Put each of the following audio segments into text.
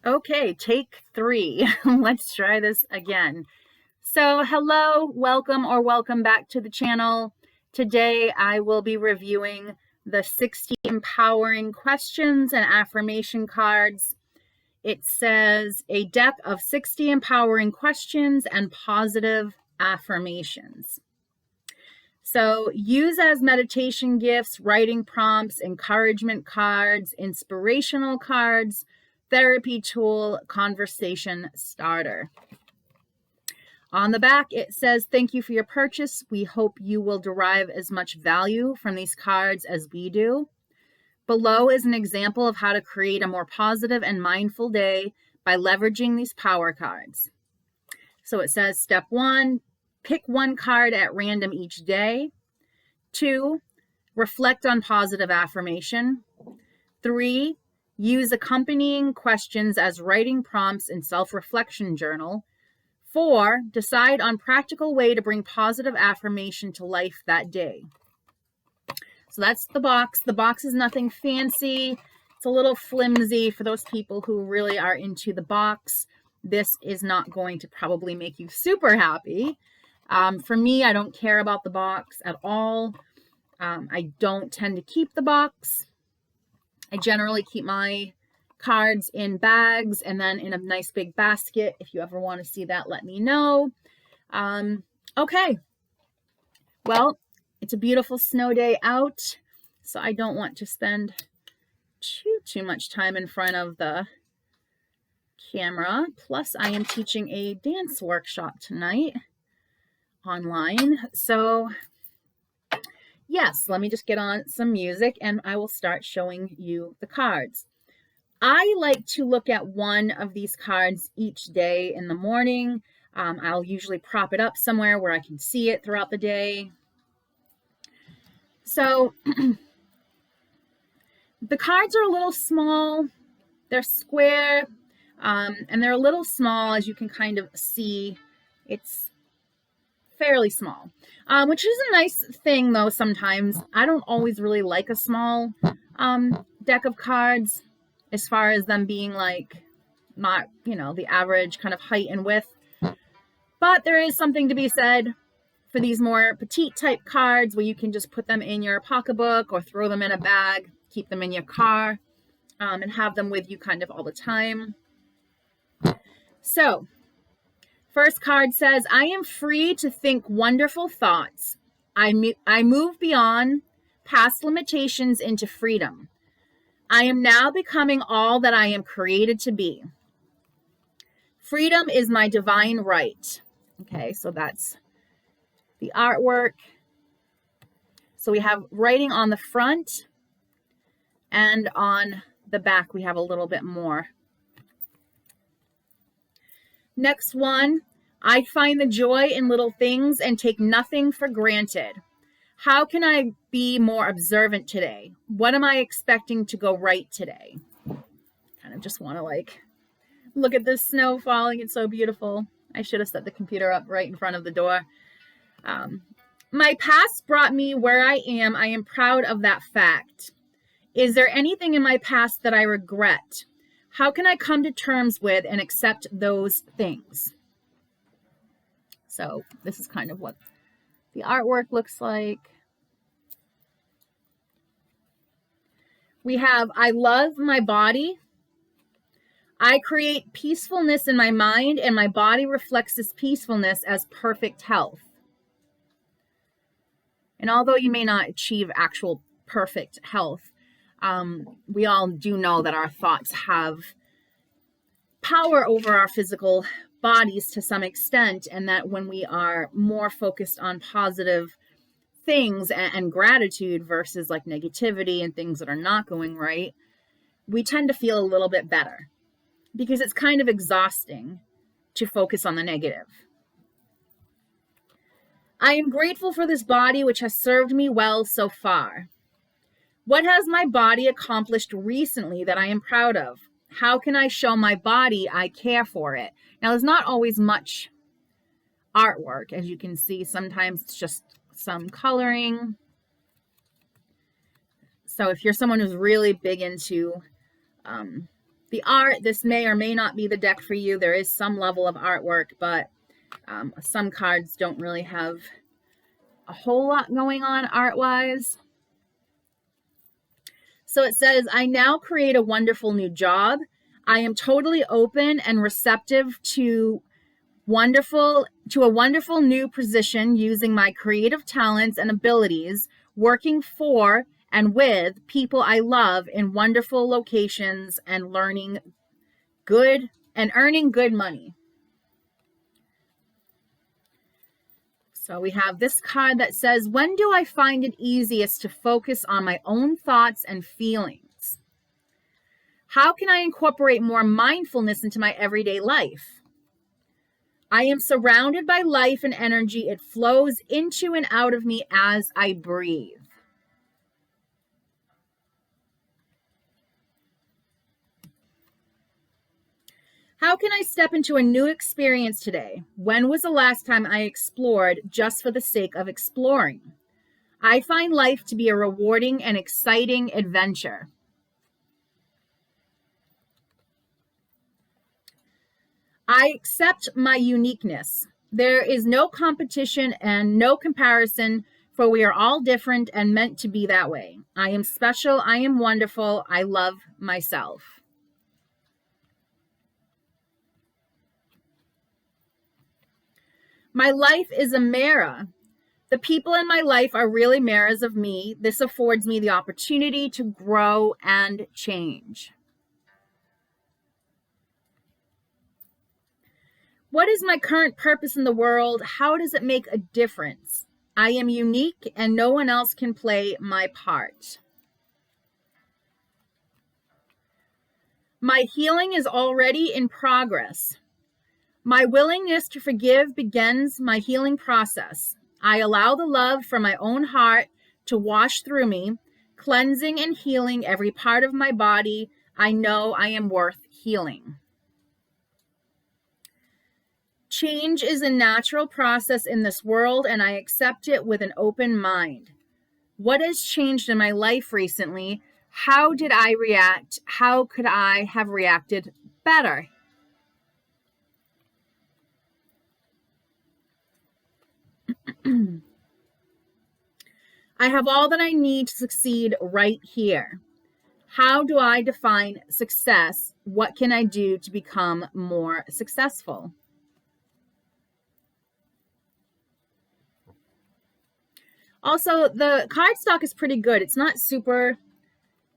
Okay, take three. Let's try this again. So hello, welcome back to the channel. Today I will be reviewing the 60 empowering questions and affirmation cards. It says a deck of 60 empowering questions and positive affirmations. So use as meditation gifts, writing prompts, encouragement cards, inspirational cards, therapy tool, conversation starter. On the back, it says, thank you for your purchase. We hope you will derive as much value from these cards as we do. Below is an example of how to create a more positive and mindful day by leveraging these power cards. So it says, step 1, pick one card at random each day. 2, reflect on positive affirmation. 3, use accompanying questions as writing prompts in self-reflection journal. 4, decide on practical way to bring positive affirmation to life that day. So that's the box. The box is nothing fancy. It's a little flimsy for those people who really are into the box. This is not going to probably make you super happy. For me, I don't care about the box at all. I don't tend to keep the box. I generally keep my cards in bags and then in a nice big basket. If you ever want to see that, let me know. Okay. Well, it's a beautiful snow day out, so I don't want to spend too much time in front of the camera. Plus, I am teaching a dance workshop tonight online. So yes, let me just get on some music and I will start showing you the cards. I like to look at one of these cards each day in the morning. I'll usually prop it up somewhere where I can see it throughout the day. So the cards are a little small. They're square, and they're a little small, as you can kind of see. It's fairly small, which is a nice thing, though. Sometimes I don't always really like a small deck of cards, as far as them being like not, the average kind of height and width. But there is something to be said for these more petite type cards where you can just put them in your pocketbook or throw them in a bag, keep them in your car, and have them with you kind of all the time. So, first card says, I am free to think wonderful thoughts. I move beyond past limitations into freedom. I am now becoming all that I am created to be. Freedom is my divine right. Okay, so that's the artwork. So we have writing on the front, and on the back we have a little bit more. Next one, I find the joy in little things and take nothing for granted. How can I be more observant today? What am I expecting to go right today? Kind of just want to look at the snow falling. It's so beautiful. I should have set the computer up right in front of the door. My past brought me where I am. I am proud of that fact. Is there anything in my past that I regret? How can I come to terms with and accept those things? So this is kind of what the artwork looks like. We have, I love my body. I create peacefulness in my mind, and my body reflects this peacefulness as perfect health. And although you may not achieve actual perfect health, we all do know that our thoughts have power over our physical bodies to some extent, and that when we are more focused on positive things and gratitude versus negativity and things that are not going right, we tend to feel a little bit better, because it's kind of exhausting to focus on the negative. I am grateful for this body which has served me well so far. What has my body accomplished recently that I am proud of? How can I show my body I care for it? Now, there's not always much artwork, as you can see. Sometimes it's just some coloring. So if you're someone who's really big into the art, this may or may not be the deck for you. There is some level of artwork, but some cards don't really have a whole lot going on art-wise. So it says, I now create a wonderful new job. I am totally open and receptive to a wonderful new position using my creative talents and abilities, working for and with people I love in wonderful locations and earning good money. So we have this card that says, when do I find it easiest to focus on my own thoughts and feelings? How can I incorporate more mindfulness into my everyday life? I am surrounded by life and energy. It flows into and out of me as I breathe. How can I step into a new experience today? When was the last time I explored just for the sake of exploring? I find life to be a rewarding and exciting adventure. I accept my uniqueness. There is no competition and no comparison, for we are all different and meant to be that way. I am special. I am wonderful. I love myself. My life is a mirror. The people in my life are really mirrors of me. This affords me the opportunity to grow and change. What is my current purpose in the world? How does it make a difference? I am unique and no one else can play my part. My healing is already in progress. My willingness to forgive begins my healing process. I allow the love from my own heart to wash through me, cleansing and healing every part of my body. I know I am worth healing. Change is a natural process in this world, and I accept it with an open mind. What has changed in my life recently? How did I react? How could I have reacted better? I have all that I need to succeed right here. How do I define success? What can I do to become more successful? Also, the cardstock is pretty good. It's not super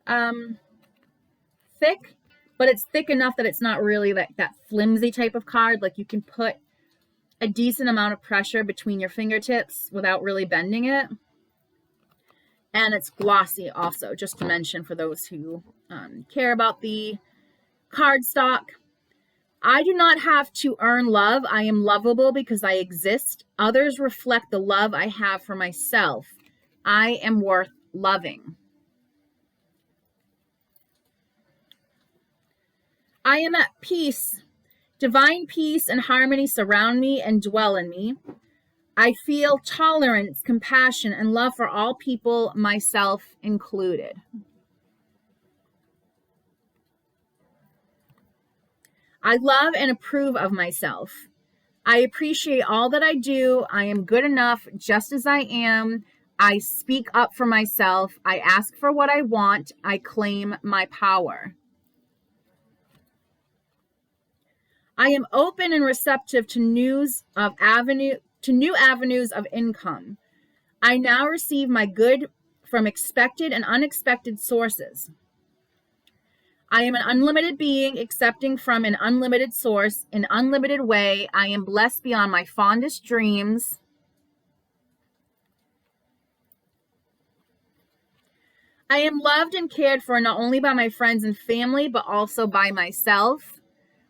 thick, but it's thick enough that it's not really like that flimsy type of card. Like you can put a decent amount of pressure between your fingertips without really bending it. And it's glossy also, just to mention for those who care about the cardstock. I do not have to earn love. I am lovable because I exist. Others reflect the love I have for myself. I am worth loving. I am at peace. Divine peace and harmony surround me and dwell in me. I feel tolerance, compassion, and love for all people, myself included. I love and approve of myself. I appreciate all that I do. I am good enough just as I am. I speak up for myself. I ask for what I want. I claim my power. I am open and receptive to new avenues of income. I now receive my good from expected and unexpected sources. I am an unlimited being, accepting from an unlimited source, in an unlimited way. I am blessed beyond my fondest dreams. I am loved and cared for not only by my friends and family, but also by myself.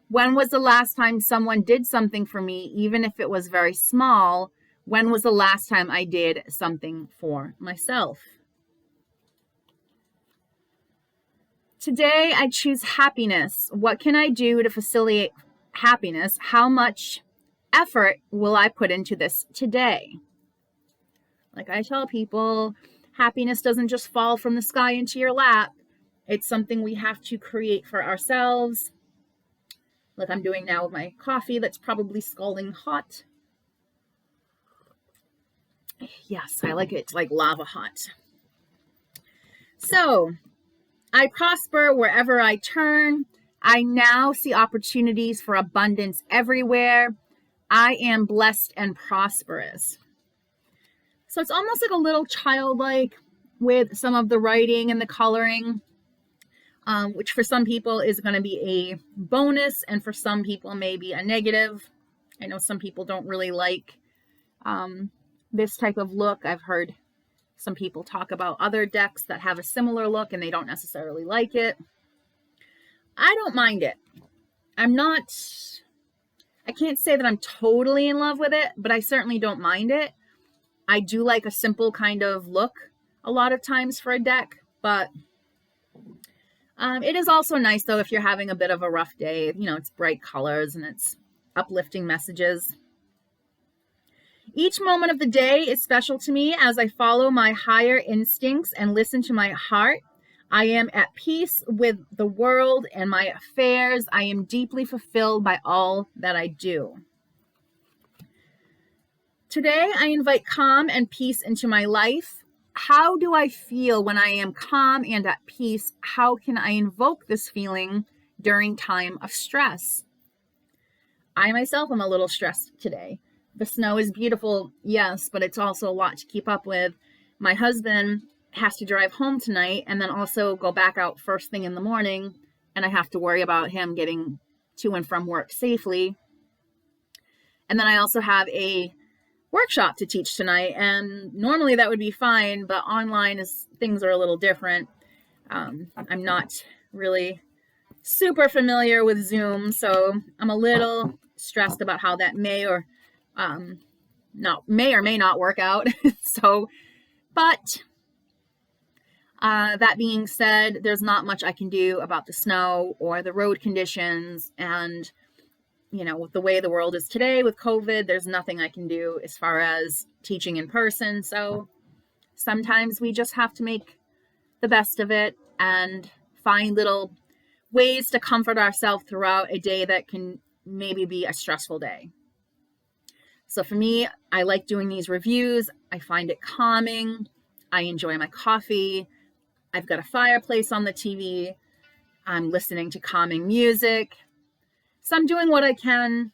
When was the last time someone did something for me, even if it was very small? When was the last time I did something for myself? Today, I choose happiness. What can I do to facilitate happiness? How much effort will I put into this today? Like I tell people, happiness doesn't just fall from the sky into your lap. It's something we have to create for ourselves, like I'm doing now with my coffee that's probably scalding hot. Yes, I like it like lava hot. So I prosper wherever I turn. I now see opportunities for abundance everywhere. I am blessed and prosperous. So it's almost like a little childlike with some of the writing and the coloring, which for some people is going to be a bonus, and for some people maybe a negative. I know some people don't really like this type of look. I've heard some people talk about other decks that have a similar look and they don't necessarily like it. I don't mind it. I can't say that I'm totally in love with it, but I certainly don't mind it. I do like a simple kind of look a lot of times for a deck, but it is also nice though if you're having a bit of a rough day. You know, it's bright colors and it's uplifting messages. Each moment of the day is special to me as I follow my higher instincts and listen to my heart. I am at peace with the world and my affairs. I am deeply fulfilled by all that I do. Today, I invite calm and peace into my life. How do I feel when I am calm and at peace? How can I invoke this feeling during time of stress? I myself am a little stressed today. The snow is beautiful, yes, but it's also a lot to keep up with. My husband has to drive home tonight and then also go back out first thing in the morning, and I have to worry about him getting to and from work safely. And then I also have a workshop to teach tonight, and normally that would be fine, but online things are a little different. I'm not really super familiar with Zoom, so I'm a little stressed about how that may or may not work out. But that being said, there's not much I can do about the snow or the road conditions, and you know, with the way the world is today with COVID, there's nothing I can do as far as teaching in person. So sometimes we just have to make the best of it and find little ways to comfort ourselves throughout a day that can maybe be a stressful day. So for me, I like doing these reviews. I find it calming. I enjoy my coffee. I've got a fireplace on the TV. I'm listening to calming music. So I'm doing what I can,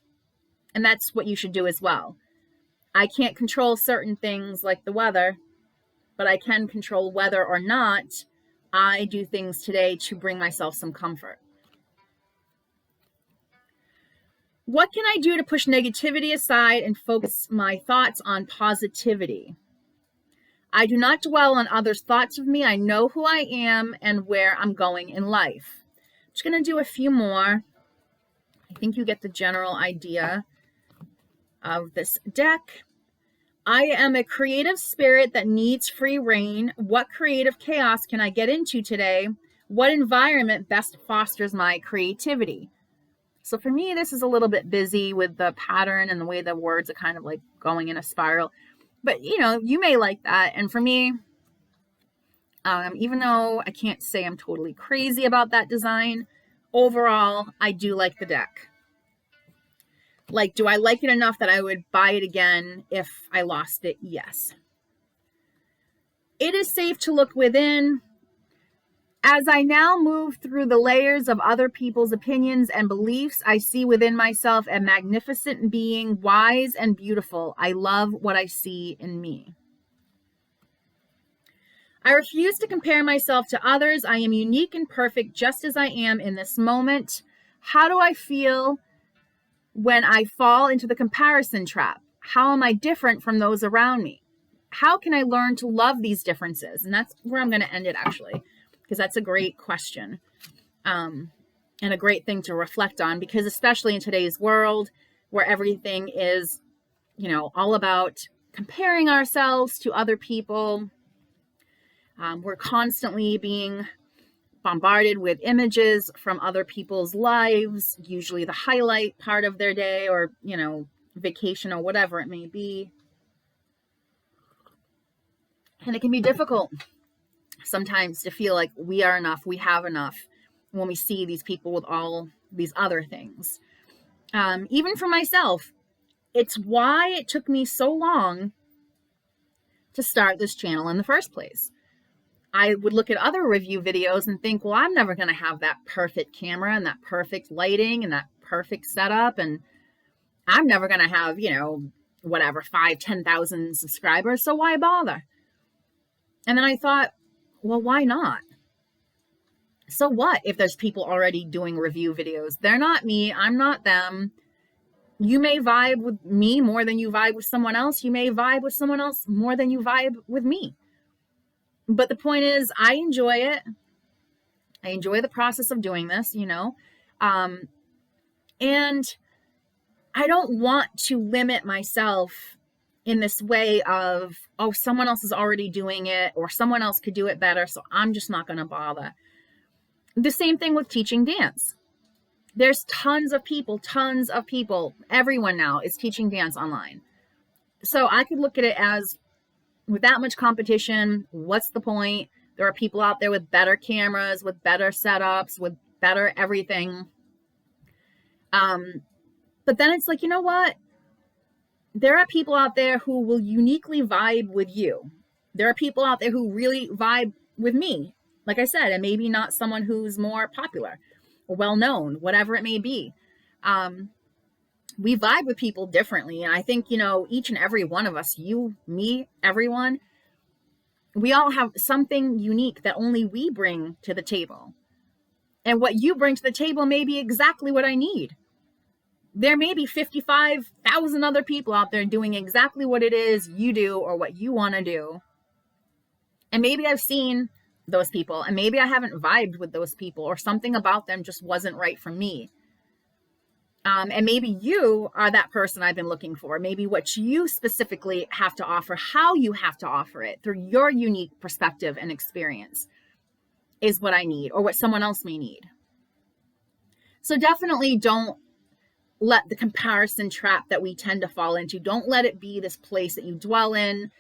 and that's what you should do as well. I can't control certain things like the weather, but I can control whether or not I do things today to bring myself some comfort. What can I do to push negativity aside and focus my thoughts on positivity? I do not dwell on others' thoughts of me. I know who I am and where I'm going in life. I'm just going to do a few more. I think you get the general idea of this deck. I am a creative spirit that needs free reign. What creative chaos can I get into today? What environment best fosters my creativity? So for me, this is a little bit busy with the pattern and the way the words are kind of like going in a spiral. But, you know, you may like that. And for me, even though I can't say I'm totally crazy about that design, overall, I do like the deck. Like, do I like it enough that I would buy it again if I lost it? Yes. It is safe to look within. As I now move through the layers of other people's opinions and beliefs, I see within myself a magnificent being, wise and beautiful. I love what I see in me. I refuse to compare myself to others. I am unique and perfect just as I am in this moment. How do I feel when I fall into the comparison trap? How am I different from those around me? How can I learn to love these differences? And that's where I'm going to end it, actually, because that's a great question and a great thing to reflect on, because especially in today's world where everything is, you know, all about comparing ourselves to other people. We're constantly being bombarded with images from other people's lives, usually the highlight part of their day or, you know, vacation or whatever it may be. And it can be difficult. sometimes to feel like we are enough, we have enough, when we see these people with all these other things. Even for myself, it's why it took me so long to start this channel in the first place. I would look at other review videos and think, well, I'm never going to have that perfect camera and that perfect lighting and that perfect setup. And I'm never going to have, you know, whatever, 5,000, 10,000 subscribers. So why bother? And then I thought, well, why not? So what if there's people already doing review videos? They're not me. I'm not them. You may vibe with me more than you vibe with someone else. You may vibe with someone else more than you vibe with me. But the point is, I enjoy it. I enjoy the process of doing this, you know. And I don't want to limit myself in this way of, oh, someone else is already doing it or someone else could do it better, so I'm just not going to bother. The same thing with teaching dance. There's tons of people, everyone now is teaching dance online. So I could look at it as, with that much competition, what's the point? There are people out there with better cameras, with better setups, with better everything. But then it's like, you know what? There are people out there who will uniquely vibe with you. There are people out there who really vibe with me, like I said, and maybe not someone who's more popular or well-known, whatever it may be. We vibe with people differently. And I think, you know, each and every one of us, you, me, everyone, we all have something unique that only we bring to the table. And what you bring to the table may be exactly what I need. There may be 55,000 other people out there doing exactly what it is you do or what you want to do. And maybe I've seen those people and maybe I haven't vibed with those people or something about them just wasn't right for me. And maybe you are that person I've been looking for. Maybe what you specifically have to offer, how you have to offer it through your unique perspective and experience is what I need or what someone else may need. So definitely don't let the comparison trap that we tend to fall into, don't let it be this place that you dwell in.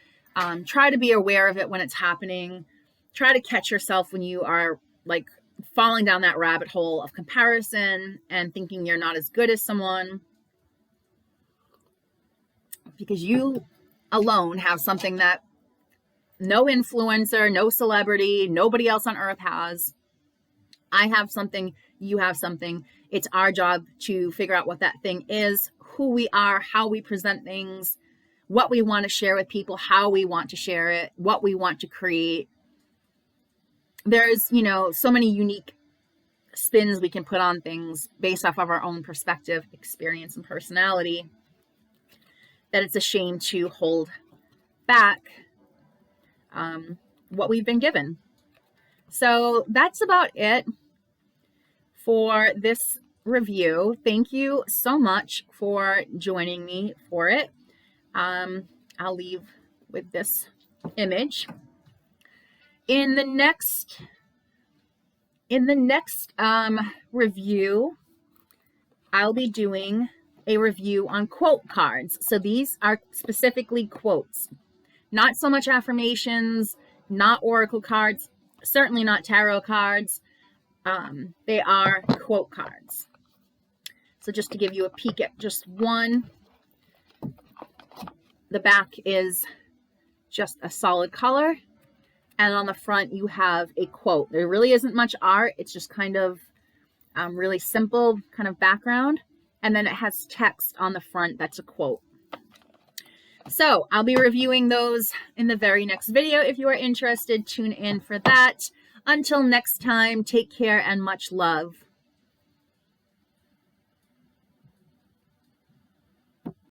Try to be aware of it when it's happening. Try to catch yourself when you are like falling down that rabbit hole of comparison and thinking you're not as good as someone, because you alone have something that no influencer, no celebrity, nobody else on earth has. I have something, you have something. It's our job to figure out what that thing is, who we are, how we present things, what we want to share with people, how we want to share it, what we want to create. There's, you know, so many unique spins we can put on things based off of our own perspective, experience, and personality, that it's a shame to hold back what we've been given. So that's about it for this review. Thank you so much for joining me for it. I'll leave with this image. In the next review, I'll be doing a review on quote cards. So these are specifically quotes, not so much affirmations, not oracle cards, certainly not tarot cards. They are quote cards. So just to give you a peek at just one, the back is just a solid color. And on the front, you have a quote. There really isn't much art. It's just kind of really simple kind of background. And then it has text on the front that's a quote. So I'll be reviewing those in the very next video. If you are interested, tune in for that. Until next time, take care and much love.